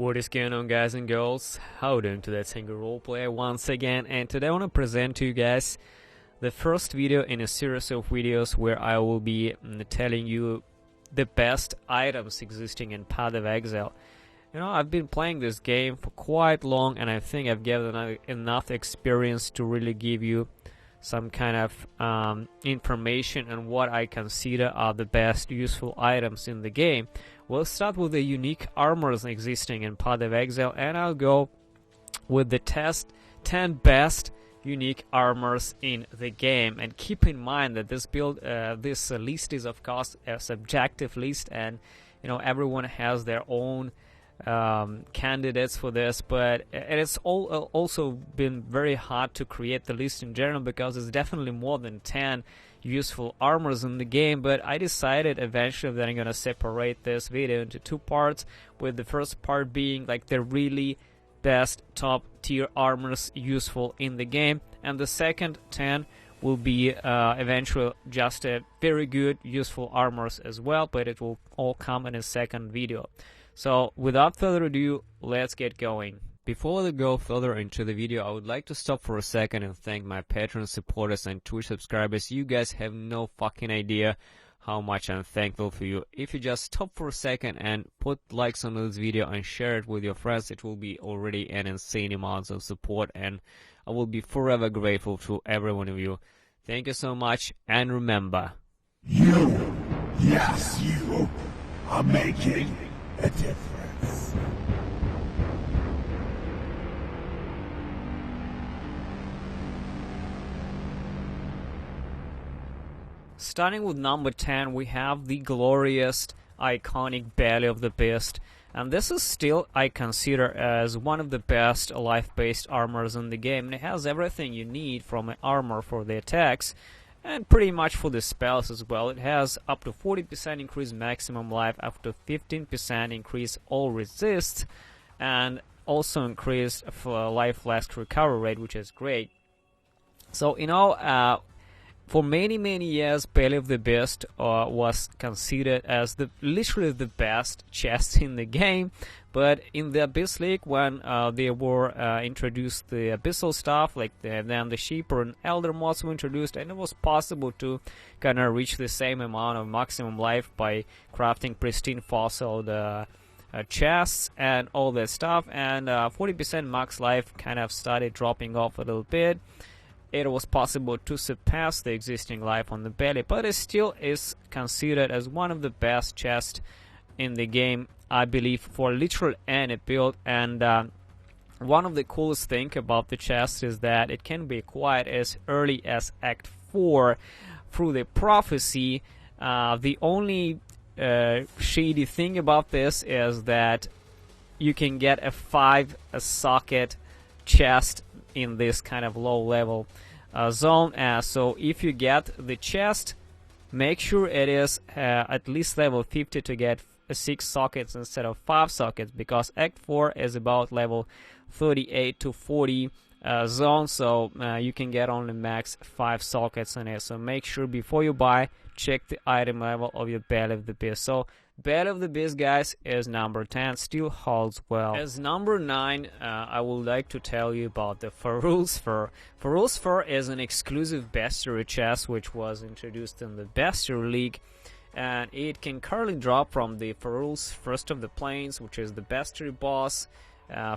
What is going on, guys and girls? How are you doing today? Single roleplay once again, and today I want to present to you guys the first video in a series of videos where I will be telling you the best items existing in Path of Exile. You know, I've been playing this game for quite long, and I think I've gathered enough experience to really give you some kind of information on what I consider are the best useful items in the game. We'll start with the unique armors existing in Path of Exile, and I'll go with the 10 best unique armors in the game. And keep in mind that this list is of course a subjective list, and you know, everyone has their own candidates for this, but it's also been very hard to create the list in general because it's definitely more than 10 useful armors in the game. But I decided eventually that I'm gonna separate this video into two parts, with the first part being like the really best top tier armors useful in the game, and the second 10 will be eventually just a very good useful armors as well, but it will all come in a second video. So without further ado, let's get going. Before we go further into the video, I would like to stop for a second and thank my Patreon supporters and Twitch subscribers. You guys have no fucking idea how much I'm thankful for you. If you just stop for a second and put likes on this video and share it with your friends, it will be already an insane amount of support, and I will be forever grateful to every one of you. Thank you so much, and remember, you, yes you, are making a difference. Starting with number 10, we have the glorious, iconic Belly of the Beast, and this is still, I consider, as one of the best life-based armors in the game. And it has everything you need from an armor for the attacks, and pretty much for the spells as well. It has up to 40% increased maximum life, up to 15% increase all resist, and also increased life flask recovery rate, which is great. So, you know, for many years, Belly of the Beast was considered as literally the best chest in the game. But in the Abyss League, when they were introduced the Abyssal stuff, like then the Sheeper and Elder mods were introduced, and it was possible to kind of reach the same amount of maximum life by crafting pristine fossil chests and all that stuff. And 40% max life kind of started dropping off a little bit. It was possible to surpass the existing life on the belly, but it still is considered as one of the best chests in the game, I believe, for literal any build. And one of the coolest things about the chest is that it can be acquired as early as Act 4 through the prophecy. The only shady thing about this is that you can get a 5-socket chest in this kind of low level zone. So if you get the chest, make sure it is at least level 50 to get 6 sockets instead of 5 sockets, because Act 4 is about level 38 to 40 zone, so you can get only max 5 sockets in it. So make sure before you buy, check the item level of your Belly of the Beast. So Belly of the Beast, guys, is number 10, still holds well. As number 9, I would like to tell you about the Ferul's Fur. Ferul's Fur is an exclusive bestiary chest which was introduced in the Bestiary League, and it can currently drop from the Ferul's First of the Plains, which is the bestiary boss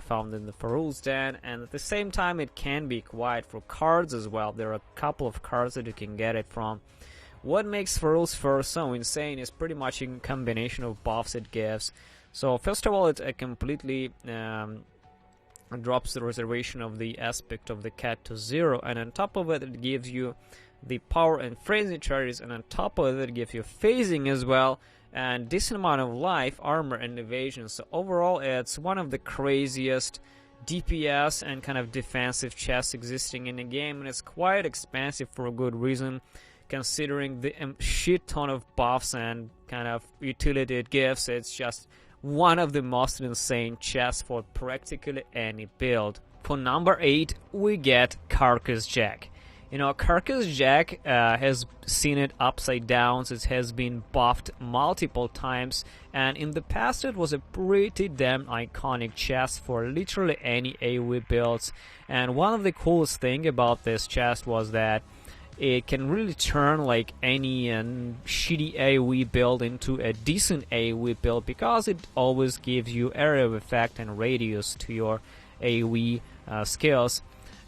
found in the Ferul's Den, and at the same time it can be acquired for cards as well. There are a couple of cards that you can get it from. What makes Ferul's Fur so insane is pretty much a combination of buffs it gives. So first of all, it completely drops the reservation of the aspect of the cat to 0, and on top of it, it gives you the power and frenzy charges, and on top of it, it gives you phasing as well, and decent amount of life, armor, and evasion. So overall, it's one of the craziest DPS and kind of defensive chests existing in the game, and it's quite expensive for a good reason, considering the shit ton of buffs and kind of utility it gives. It's just one of the most insane chests for practically any build. For number 8, we get Carcass Jack. You know, Carcass Jack has seen it upside down. It has been buffed multiple times, and in the past it was a pretty damn iconic chest for literally any AoE builds. And one of the coolest thing about this chest was that it can really turn like any shitty AoE build into a decent AoE build, because it always gives you area of effect and radius to your AoE skills.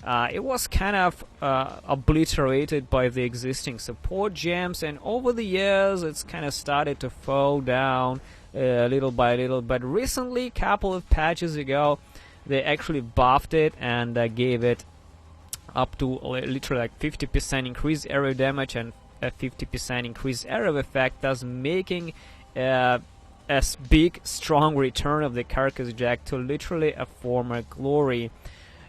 It was kind of obliterated by the existing support gems, and over the years it's kind of started to fall down little by little. But recently, a couple of patches ago, they actually buffed it and gave it up to literally like 50% increased area damage and a 50% increased area of effect, thus making a big, strong return of the Carcass Jack to literally a former glory.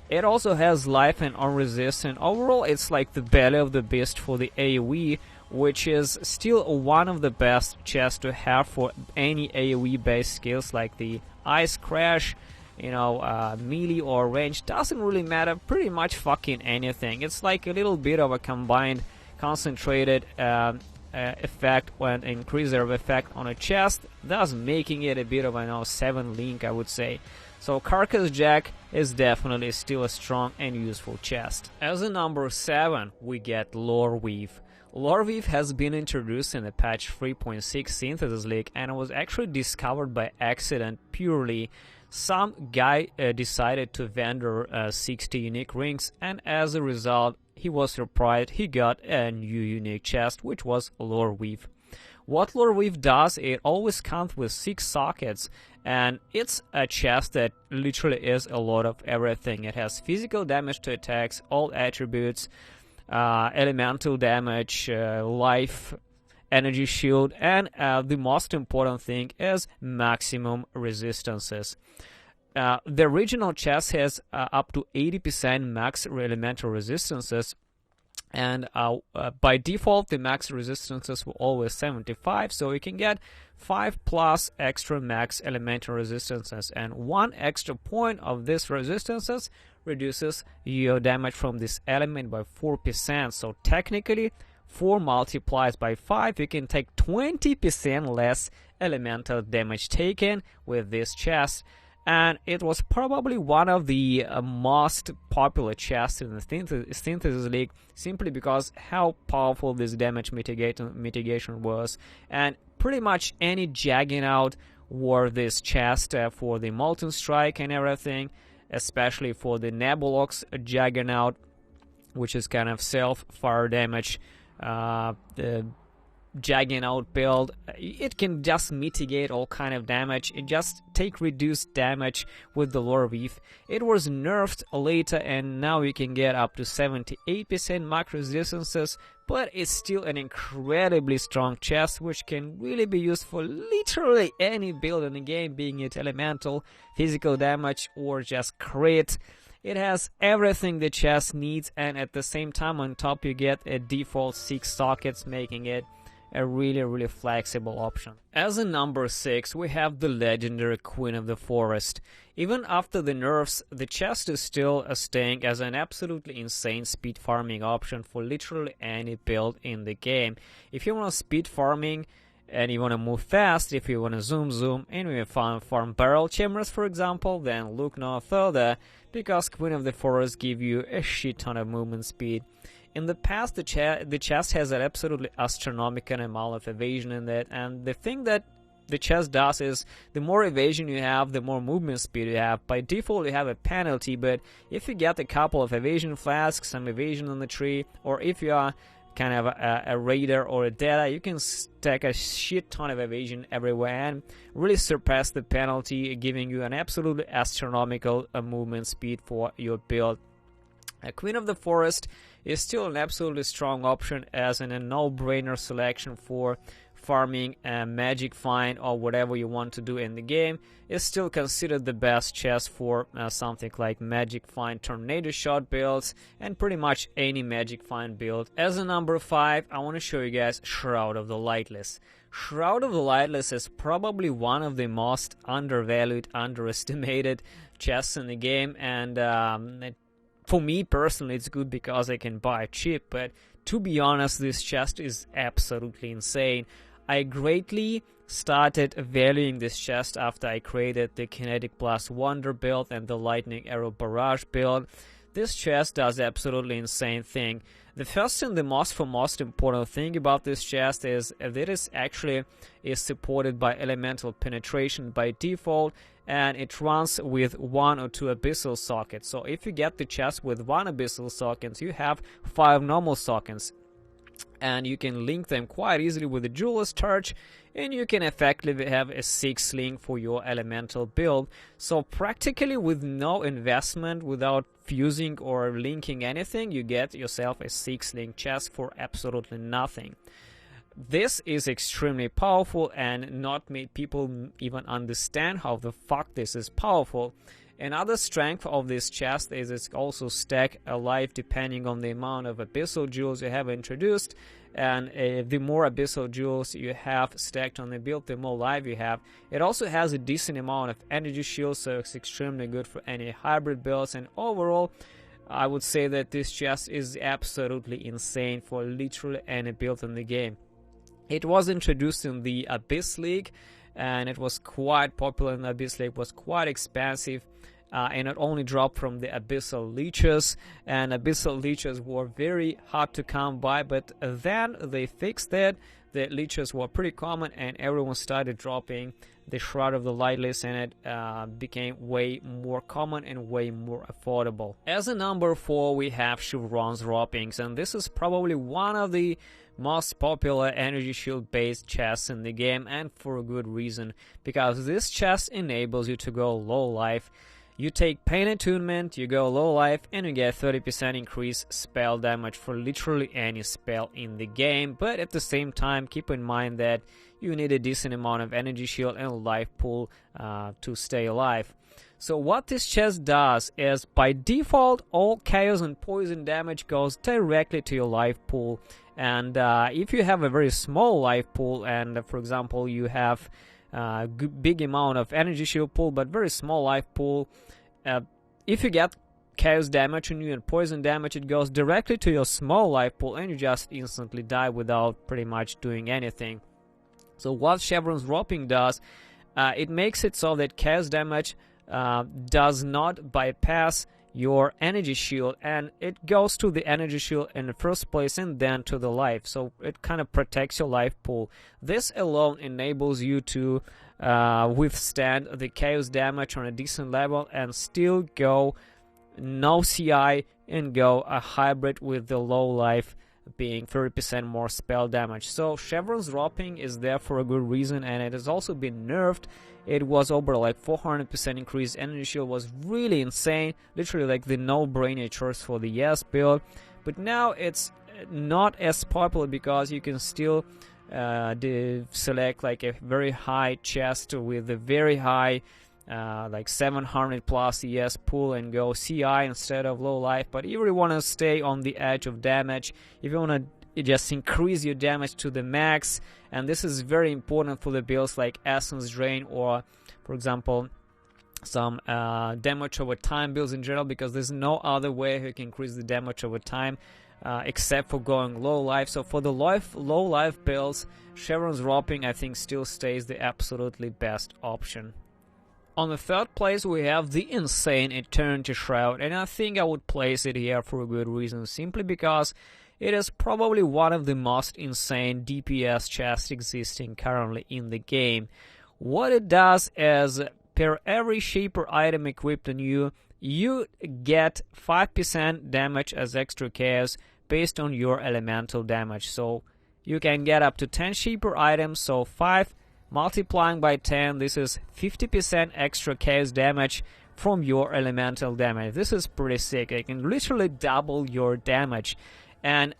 It also has life and unresistant. Overall, it's like the belly of the beast for the AoE, which is still one of the best chests to have for any AoE-based skills like the Ice Crash. You know, melee or range, doesn't really matter, pretty much fucking anything. It's like a little bit of a combined, concentrated effect when increaser of effect on a chest, thus making it a bit of a 7 link, I would say. So Carcass Jack is definitely still a strong and useful chest. As a number 7, we get Lore Weave. Lore Weave has been introduced in the patch 3.6 Synthesis League, and it was actually discovered by accident purely. Some guy decided to vendor 60 unique rings, and as a result, he was surprised he got a new unique chest, which was Lore Weave. What Lore Weave does, it always comes with 6 sockets, and it's a chest that literally is a lot of everything. It has physical damage to attacks, all attributes, elemental damage, life, energy shield, and the most important thing is maximum resistances. The original chest has up to 80% max elemental resistances, and by default the max resistances were always 75, so you can get 5 plus extra max elemental resistances, and 1 extra point of this resistances reduces your damage from this element by 4%. So technically 4 multiplies by 5, you can take 20% less elemental damage taken with this chest. And it was probably one of the most popular chests in the Synthesis League, simply because how powerful this damage mitigation was. And pretty much any Juggernaut wore this chest for the Molten Strike and everything, especially for the Nebulox Juggernaut, which is kind of self-fire damage. The Juggernaut build, it can just mitigate all kind of damage. It just take reduced damage with the Lore Weave. It was nerfed later, and now you can get up to 78% max resistances, but it's still an incredibly strong chest, which can really be used for literally any build in the game, being it elemental, physical damage, or just crit. It has everything the chest needs, and at the same time on top you get a default 6 sockets, making it a really flexible option. As a number 6, we have the legendary Queen of the Forest. Even after the nerfs, the chest is still staying as an absolutely insane speed farming option for literally any build in the game. If you want speed farming and you want to move fast, if you want to zoom, and you farm barrel chambers, for example, then look no further, because Queen of the Forest give you a shit ton of movement speed. In the past, the chest has an absolutely astronomical amount of evasion in it, and the thing that the chest does is, the more evasion you have, the more movement speed you have. By default you have a penalty, but if you get a couple of evasion flasks, some evasion on the tree, or if you are kind of a raider or a data, you can stack a shit ton of evasion everywhere and really surpass the penalty, giving you an absolutely astronomical movement speed for your build. Queen of the Forest is still an absolutely strong option as a no-brainer selection for farming magic find or whatever you want to do in the game. Is still considered the best chest for something like magic find tornado shot builds and pretty much any magic find build. As a number 5, I want to show you guys Shroud of the Lightless. Shroud of the Lightless is probably one of the most undervalued, underestimated chests in the game, and For me personally, it's good because I can buy cheap, but to be honest, this chest is absolutely insane. I greatly started valuing this chest after I created the Kinetic Blast Wonder build and the Lightning Arrow Barrage build. This chest does absolutely insane thing. The first and the most important thing about this chest is that it actually is supported by elemental penetration by default, and it runs with 1 or 2 abyssal sockets. So if you get the chest with 1 abyssal socket, you have 5 normal sockets, and you can link them quite easily with the Jeweler's Torch, and you can effectively have a 6 link for your elemental build. So practically with no investment, without fusing or linking anything, you get yourself a 6 link chest for absolutely nothing. This is extremely powerful, and not many people even understand how the fuck this is powerful. Another strength of this chest is it's also stack alive depending on the amount of abyssal jewels you have introduced, and the more abyssal jewels you have stacked on the build, the more life you have. It also has a decent amount of energy shield, so it's extremely good for any hybrid builds, and overall I would say that this chest is absolutely insane for literally any build in the game. It was introduced in the Abyss League, and it was quite popular in the Abyss League, was quite expensive, and it only dropped from the Abyssal Leeches, and Abyssal Leeches were very hard to come by, but then they fixed that. The Leeches were pretty common, and everyone started dropping the Shroud of the Lightless, and it became way more common and way more affordable. As a number 4, we have Shivrangs Wraps, and this is probably one of the most popular energy shield based chests in the game, and for a good reason, because this chest enables you to go low life. You take Pain Attunement, you go low life, and you get 30% increased spell damage for literally any spell in the game, but at the same time keep in mind that you need a decent amount of energy shield and life pool to stay alive. So what this chest does is, by default, all chaos and poison damage goes directly to your life pool, and if you have a very small life pool, and for example you have a big amount of energy shield pool but very small life pool, if you get chaos damage on you and poison damage, it goes directly to your small life pool, and you just instantly die without pretty much doing anything. So what Shivrangs Wraps does, it makes it so that chaos damage does not bypass your energy shield, and it goes to the energy shield in the first place and then to the life, so it kind of protects your life pool. This alone enables you to withstand the chaos damage on a decent level and still go no CI and go a hybrid with the low life being 30% more spell damage. So Shivrangs Wraps is there for a good reason, and it has also been nerfed. It was over like 400% increased energy shield, was really insane, literally like the no-brainer choice for the yes build. But now it's not as popular because you can still select like a very high chest with a very high like 700 plus ES pool and go CI instead of low life. But if you want to stay on the edge of damage, if you want to just increase your damage to the max, and this is very important for the builds like Essence Drain, or for example some damage over time builds in general, because there's no other way you can increase the damage over time except for going low life. So for the low life builds, Shivrangs Wraps I think still stays the absolutely best option. On the third place we have the insane Eternity Shroud, and I think I would place it here for a good reason, simply because it is probably one of the most insane DPS chests existing currently in the game. What it does is, per every shaper item equipped on you, you get 5% damage as extra chaos based on your elemental damage. So you can get up to 10 shaper items, so 5 multiplying by 10, this is 50% extra chaos damage from your elemental damage. This is pretty sick. It can literally double your damage. And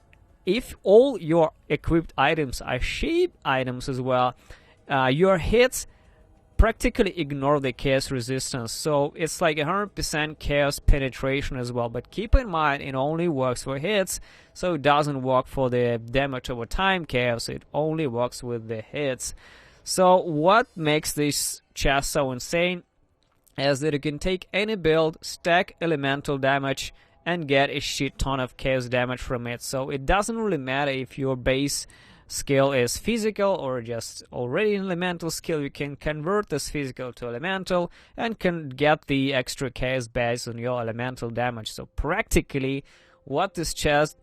if all your equipped items are shape items as well, your hits practically ignore the chaos resistance. So it's like 100% chaos penetration as well. But keep in mind, it only works for hits, so it doesn't work for the damage over time chaos. It only works with the hits. So what makes this chest so insane is that you can take any build, stack elemental damage, and get a shit ton of chaos damage from it. So it doesn't really matter if your base skill is physical or just already an elemental skill. You can convert this physical to elemental and can get the extra chaos based on your elemental damage. So practically what this chest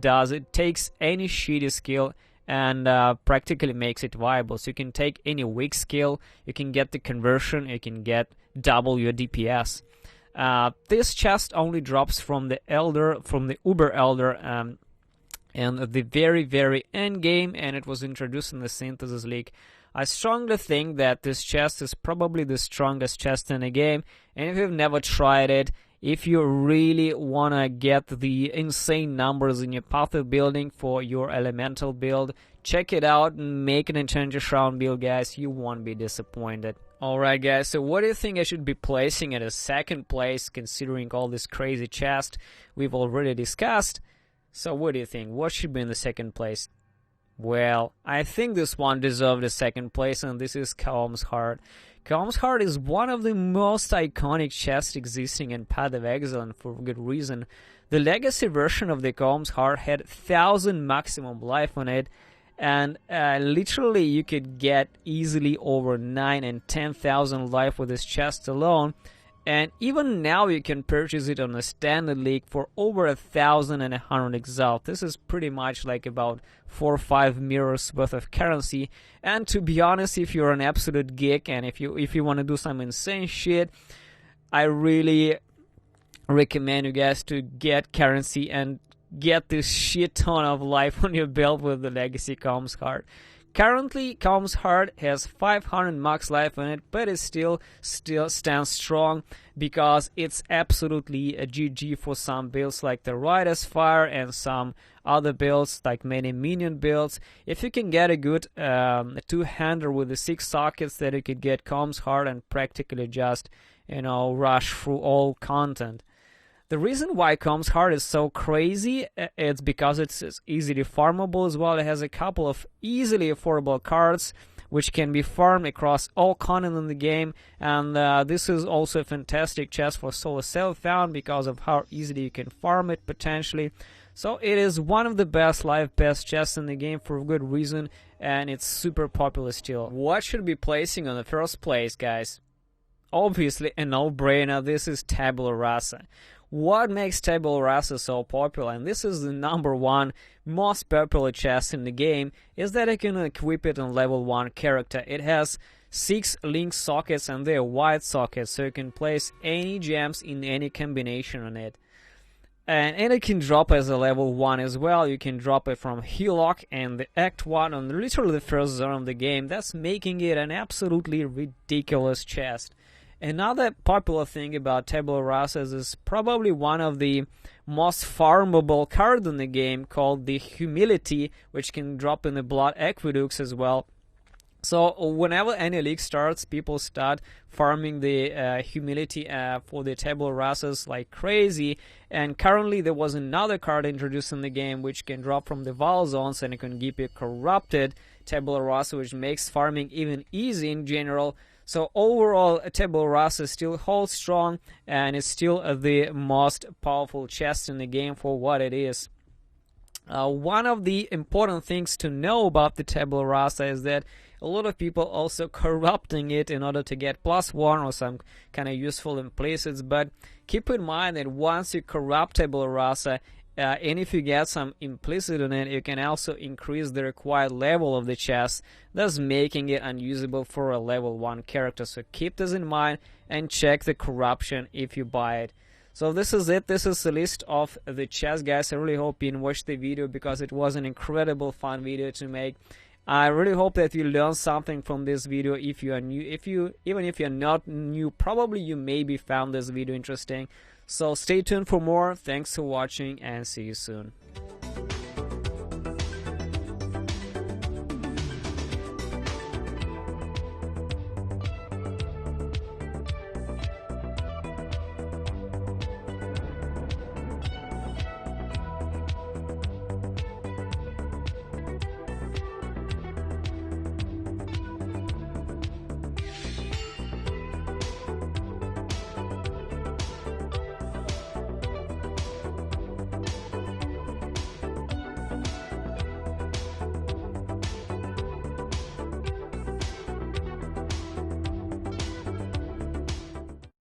does, it takes any shitty skill and practically makes it viable. So you can take any weak skill, you can get the conversion, you can get double your DPS. This chest only drops from the Uber Elder and at the very end game, and it was introduced in the Synthesis League. I strongly think that this chest is probably the strongest chest in the game, and if you've never tried it, if you really wanna get the insane numbers in your path of building for your elemental build, check it out and make it into a Shroud build, guys. You won't be disappointed. Alright guys, so what do you think I should be placing at a second place, considering all this crazy chest we've already discussed? So what do you think? What should be in the second place? Well, I think this one deserved a second place, and this is Kaom's Heart. Kaom's Heart is one of the most iconic chests existing in Path of Exile, and for good reason. The legacy version of the Kaom's Heart had 1000 maximum life on it, and literally you could get easily over 9 and 10,000 life with this chest alone. And even now you can purchase it on the standard league for over 1,100 exalt. This is pretty much like about 4 or 5 mirrors worth of currency. And to be honest, if you're an absolute geek and if you want to do some insane shit, I really recommend you guys to get currency and get this shit ton of life on your belt with the Legacy Kaom's Heart. Currently, Kaom's Heart has 500 max life on it, but it still stands strong because it's absolutely a GG for some builds like the Rider's Fire and some other builds like many minion builds. If you can get a good two-hander with the 6 sockets, that you could get Kaom's Heart and practically just, rush through all content. The reason why Kaom's Heart is so crazy, it's because it's easily farmable as well. It has a couple of easily affordable cards which can be farmed across all content in the game, and this is also a fantastic chest for solo self-found because of how easily you can farm it potentially. So it is one of the best chests in the game for a good reason, and it's super popular still. What should be placing on the first place, guys? Obviously a no-brainer, this is Tabula Rasa. What makes Tabula Rasa so popular, and this is the #1 most popular chest in the game, is that I can equip it on level 1 character. It has 6 link sockets and they're wide sockets, so you can place any gems in any combination on it. And it can drop as a level 1 as well. You can drop it from Hillock and the Act 1 on literally the first zone of the game. That's making it an absolutely ridiculous chest. Another popular thing about Tabula Rasa is probably one of the most farmable cards in the game, called the Humility, which can drop in the Blood Aqueducts as well. So whenever any league starts, people start farming the Humility for the Tabula Rasas like crazy. And currently there was another card introduced in the game which can drop from the Val Zones, and it can give you Corrupted Tabula Rasa, which makes farming even easy in general. So overall, Tabula Rasa still holds strong, and it's still the most powerful chest in the game for what it is. One of the important things to know about the Tabula Rasa is that a lot of people also corrupting it in order to get +1 or some kind of useful implicits, but keep in mind that once you corrupt Tabula Rasa, and if you get some implicit on it, you can also increase the required level of the chest, thus making it unusable for a level 1 character. So keep this in mind and check the corruption if you buy it. So this is it. This is the list of the chests, guys. I really hope you watched the video because it was an incredible fun video to make. I really hope that you learned something from this video. If you are new, even if you're not new, probably you maybe found this video interesting. So stay tuned for more. Thanks for watching and see you soon.